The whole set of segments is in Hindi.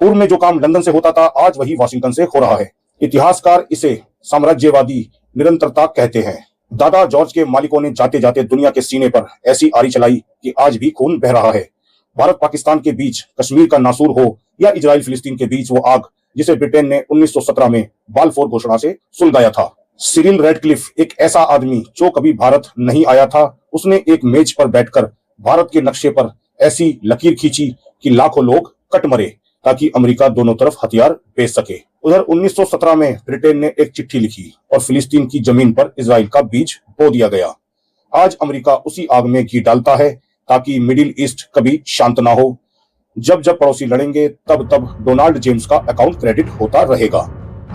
पूर्व में जो काम लंदन से होता था, आज वही वाशिंगटन से हो रहा है। इतिहासकार इसे साम्राज्यवादी निरंतरता कहते हैं। दादा जॉर्ज के मालिकों ने जाते जाते दुनिया के सीने पर ऐसी आरी चलाई कि आज भी खून बह रहा है। भारत पाकिस्तान के बीच कश्मीर का नासूर हो या इजराइल फिलिस्तीन के बीच वो आग जिसे ब्रिटेन ने 1917 में बालफोर घोषणा से सुलगाया था। सिरिल रैडक्लिफ एक ऐसा आदमी जो कभी भारत नहीं आया था, उसने एक मेज पर बैठकर भारत के नक्शे पर ऐसी लकीर खींची कि लाखों लोग कट मरे ताकि अमेरिका दोनों तरफ हथियार बेच सके। उधर 1917 में ब्रिटेन ने एक चिट्ठी लिखी और फिलिस्तीन की जमीन पर इजराइल का बीज बो दिया गया। आज अमेरिका उसी आग में घी डालता है ताकि मिडिल ईस्ट कभी शांत ना हो। जब जब पड़ोसी लड़ेंगे तब तब डोनाल्ड जेम्स का अकाउंट क्रेडिट होता रहेगा।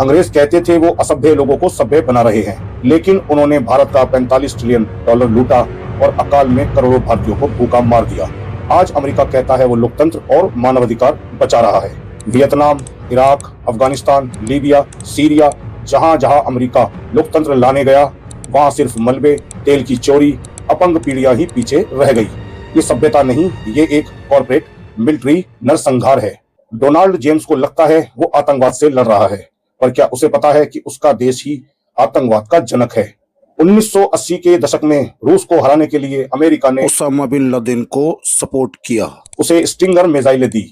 अंग्रेज कहते थे वो असभ्य लोगों को सभ्य बना रहे हैं, लेकिन उन्होंने भारत का 45 ट्रिलियन डॉलर लूटा और अकाल में करोड़ों भारतीयों को भूखा मार दिया। आज अमेरिका कहता है वो लोकतंत्र और मानवाधिकार बचा रहा है। Vietnam, Iraq, Afghanistan, Libya, Syria, जहां जहां अमेरिका लोकतंत्र लाने गया, वहां सिर्फ मलबे, तेल की चोरी, अपंग पीढ़ियां ही पीछे रह गई। ये सभ्यता नहीं, ये एक कॉर्पोरेट मिलिट्री नरसंहार है। डोनाल्ड जेम्स को लगता है वो आतंकवाद से लड़ रहा है, पर क्या उसे पता है कि उसका देश ही आतंकवाद का जनक है। 1980 के दशक में रूस को हराने के लिए अमेरिका ने ओसामा बिन लादेन को सपोर्ट किया, उसे स्टिंगर मिसाइलें दी।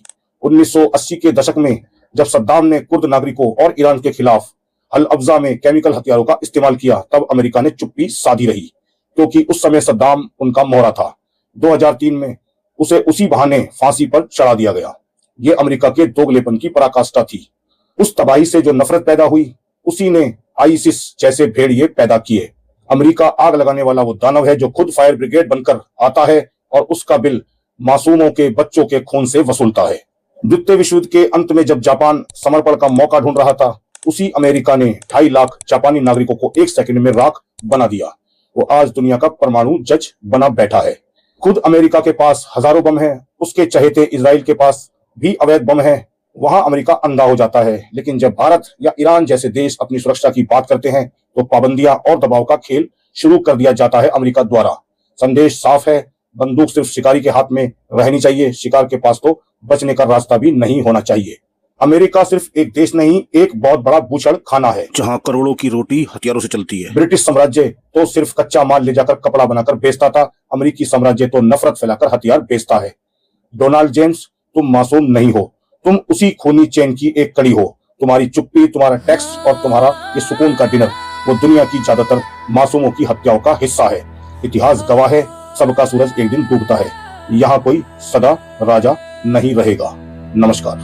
1980 के दशक में जब सद्दाम ने कुर्द नागरिकों और ईरान के खिलाफ अल अब्जा में केमिकल हथियारों का इस्तेमाल किया, तब अमेरिका ने चुप्पी साधी रही, क्योंकि उस समय सद्दाम उनका मोहरा था। 2003 में उसे उसी बहाने फांसी पर चढ़ा दिया गया। ये अमेरिका के दोगलेपन की पराकाष्ठा थी। उस तबाही से जो नफरत पैदा हुई, उसी ने आईसिस जैसे भेड़िए पैदा किए। अमेरिका आग लगाने वाला वो दानव है जो खुद फायर ब्रिगेड बनकर आता है और उसका बिल मासूमों के बच्चों के खून से वसूलता है। द्वितीय विश्व युद्ध के अंत में जब जापान समर्पण का मौका ढूंढ रहा था, उसी अमेरिका ने 2.5 लाख जापानी नागरिकों को 1 सेकंड में राख बना दिया। वो आज दुनिया का परमाणु जज बना बैठा है। खुद अमेरिका के पास हजारों बम हैं, उसके चहेते इजराइल के पास भी अवैध बम हैं। वहां अमेरिका अंधा हो जाता है, लेकिन जब भारत या ईरान जैसे देश अपनी सुरक्षा की बात करते हैं तो पाबंदियां और दबाव का खेल शुरू कर दिया जाता है अमेरिका द्वारा। संदेश साफ है, बंदूक सिर्फ शिकारी के हाथ में रहनी चाहिए, शिकार के पास तो बचने का रास्ता भी नहीं होना चाहिए। अमेरिका सिर्फ एक देश नहीं, एक बहुत बड़ा बूचड़ खाना है जहां करोड़ों की रोटी हथियारों से चलती है। ब्रिटिश साम्राज्य तो सिर्फ कच्चा माल ले जाकर कपड़ा बनाकर बेचता था, अमेरिकी साम्राज्य तो नफरत फैलाकर हथियार बेचता है। डोनाल्ड जेम्स, तुम मासूम नहीं हो, तुम उसी खूनी चेन की एक कड़ी हो। तुम्हारी चुप्पी, तुम्हारा टैक्स और तुम्हारा ये सुकून का डिनर वो दुनिया की ज्यादातर मासूमों की हत्याओं का हिस्सा है। इतिहास गवाह है, सबका सूरज एक दिन डूबता है। यहाँ कोई सदा राजा नहीं रहेगा। नमस्कार।